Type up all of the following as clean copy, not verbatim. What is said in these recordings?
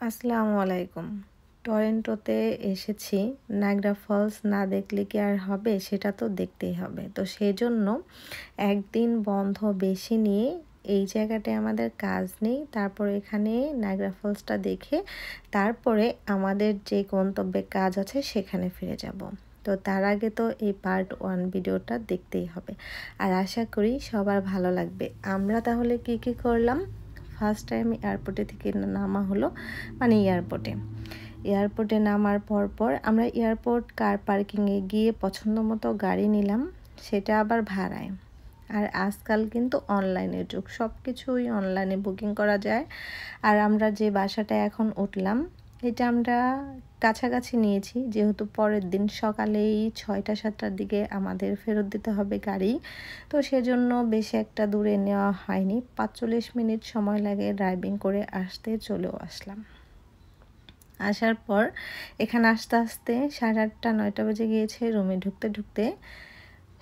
আসসালামু আলাইকুম। টরন্টোতে এসেছি। নায়াগ্রা ফলস না দেখলে কি আর হবে? সেটা তো দেখতেই হবে। তো সেজন্য একদিন বন্ধ বেশি নিয়ে এই জায়গাটায় আমাদের কাজ নেই। তারপর এখানে নায়াগ্রা ফলসটা দেখে তারপরে আমাদের যে গন্তব্যে কাজ আছে সেখানে ফিরে যাব। তো তার আগে তো এই পার্ট 1 ভিডিওটা দেখতেই হবে। আর আশা করি সবার ভালো লাগবে। আমরা তাহলে কি করলাম? ফার্স্ট টাইম এয়ারপোর্টে থেকে নামা হলো, মানে এয়ারপোর্টে নামার পর আমরা এয়ারপোর্ট কার পার্কিংয়ে গিয়ে পছন্দ মতো গাড়ি নিলাম, সেটা আবার ভাড়ায়। আর আজকাল কিন্তু অনলাইনের যুগ, সব কিছুই অনলাইনে বুকিং করা যায়। আর আমরা যে বাসাটায় এখন উঠলাম, এটা আমরা কাছাকাছি নিয়েছি, যেহেতু পরের দিন সকালেই 6টা-7টার দিকে আমাদের ফেরত দিতে হবে গাড়ি। তো সেজন্য বেশি একটা দূরে নেওয়া হয়নি, 45 মিনিট সময় লাগে ড্রাইভিং করে আসতে। চলেও আসলাম। আসার পর এখানে আস্তে 8:30-9টা বেজে গিয়েছে। রুমে ঢুকতে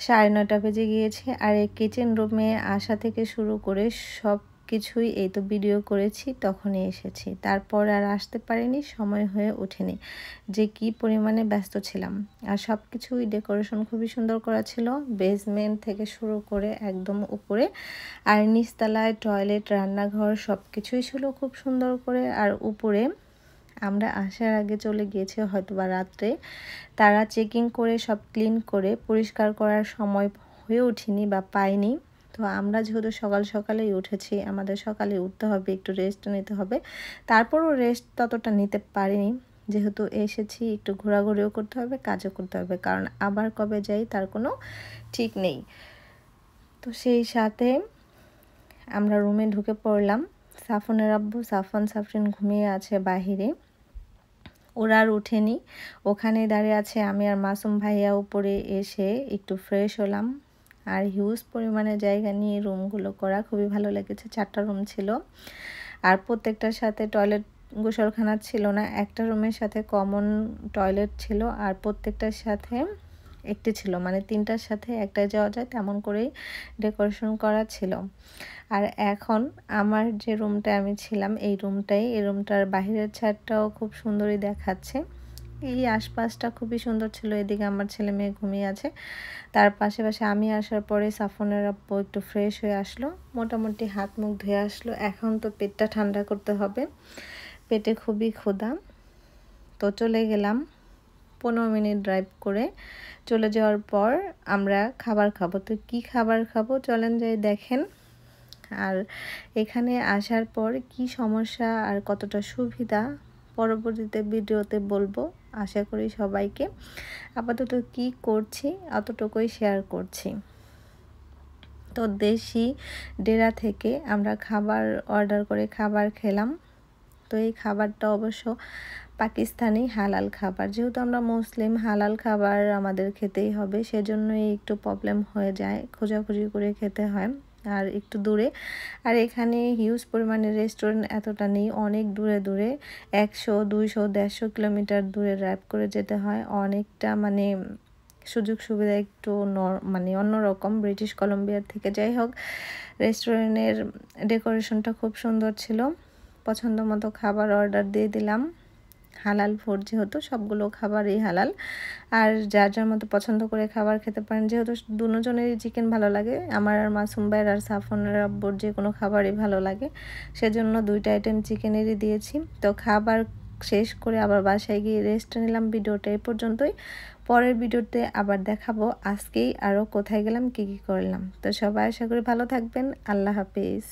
9:30 বেজে গিয়েছে। আর এই কিচেন রুমে আসা থেকে শুরু করে সব কিছুই এই তো ভিডিও করেছি, তখনই এসেছি। তারপর আর আসতে পারিনি, সময় হয়ে ওঠেনি, যে কি পরিমাণে ব্যস্ত ছিলাম। আর সব কিছুই ডেকোরেশন খুবই সুন্দর করা ছিল, বেসমেন্ট থেকে শুরু করে একদম উপরে। আর নিচতলায় টয়লেট, রান্নাঘর সব কিছুই ছিল খুব সুন্দর করে। আর উপরে আমরা আসার আগে চলে গিয়েছে হয়তোবা রাত্রে, তারা চেকিং করে সব ক্লিন করে পরিষ্কার করার সময় হয়ে ওঠেনি বা পাইনি। তো আমরা যেহেতু সকালেই উঠেছি, আমাদের সকালে উঠতে হবে, একটু রেস্ট নিতে হবে। তারপরও রেস্ট ততটা নিতে পারিনি, যেহেতু এসেছি একটু ঘোরাঘুরিও করতে হবে, কাজও করতে হবে, কারণ আবার কবে যাই তার কোনো ঠিক নেই। তো সেই সাথে আমরা রুমে ঢুকে পড়লাম। সাফনের আব্বু সাফরিন ঘুমিয়ে আছে বাহিরে, ওরা আর ওঠেনি, ওখানে দাঁড়িয়ে আছে। আমি আর মাসুম ভাইয়া উপরে এসে একটু ফ্রেশ হলাম। আর হিউজ পরিমাণে জায়গা নিয়ে রুমগুলো করা, খুবই ভালো লেগেছে। 4টা রুম ছিল, আর প্রত্যেকটার সাথে টয়লেট গোসলখানা ছিল না, একটা রুমের সাথে কমন টয়লেট ছিল, আর প্রত্যেকটার সাথে একটি ছিল, মানে 3টার সাথে একটাই যাওয়া যায়, তেমন করেই ডেকোরেশন করা ছিল। আর এখন আমার যে রুমটায় আমি ছিলাম, এই রুমটার বাহিরের ছাদটাও খুব সুন্দরই দেখাচ্ছে। এই আশপাশটা খুবই সুন্দর ছিল। এদিকে আমার ছেলে মেয়ে ঘুমিয়ে আছে, তার পাশে আমি আসার পরে সাফনের আব্বু একটু ফ্রেশ হয়ে আসলো, মোটামুটি হাত মুখ ধুয়ে আসলো। এখন তো পেটটা ঠান্ডা করতে হবে, পেটে খুবই ক্ষুধা। তো চলে গেলাম 15 মিনিট ড্রাইভ করে। চলে যাওয়ার পর আমরা খাবার খাবো। তো কি খাবার খাবো চলেন যাই দেখেন। আর এখানে আসার পর কি সমস্যা আর কতটা সুবিধা পরবর্তীতে ভিডিওতে বলবো, আশা করি সবাইকে। আপাতত কি করছি অতটুকুই শেয়ার করছি। তো দেশি ডেরা থেকে আমরা খাবার অর্ডার করে খাবার খেলাম। তো এই খাবারটা অবশ্য পাকিস্তানি হালাল খাবার, যেহেতু আমরা মুসলিম, হালাল খাবার আমাদের খেতেই হবে, সেজন্যই একটু প্রবলেম হয়ে যায়, খোঁজাখুঁজি করে খেতে হয়, আর একটু দূরে। আর এখানে হিউজ পরিমাণে রেস্টুরেন্ট এতটা নেই, অনেক দূরে 100, 200, 150 কিলোমিটার দূরে ড্রাইভ করে যেতে হয়। অনেকটা মানে সুযোগ সুবিধা একটু মানে অন্যরকম ব্রিটিশ কলম্বিয়ার থেকে। যাই হোক, রেস্টুরেন্টের ডেকোরেশনটা খুব সুন্দর ছিল। পছন্দ মতো খাবার অর্ডার দিয়ে দিলাম। হালাল ফুড, যেহেতু সবগুলো খাবারই হালাল, আর যার মতো পছন্দ করে খাবার খেতে পারেন। যেহেতু দুজনেরই চিকেন ভালো লাগে, আমার আর মাসুম ভাইয়ের আর সাফনের আব্বুর যে কোনো খাবারই ভালো লাগে, সেজন্য 2টা আইটেম চিকেনেরই দিয়েছি। তো খাবার শেষ করে আবার বাসায় গিয়ে রেস্ট নিলাম। ভিডিওটা এই পর্যন্তই, পরের ভিডিওতে আবার দেখাবো আজকেই আরও কোথায় গেলাম, কি করলাম। তো সবাই আশা করি ভালো থাকবেন। আল্লাহ হাফেজ।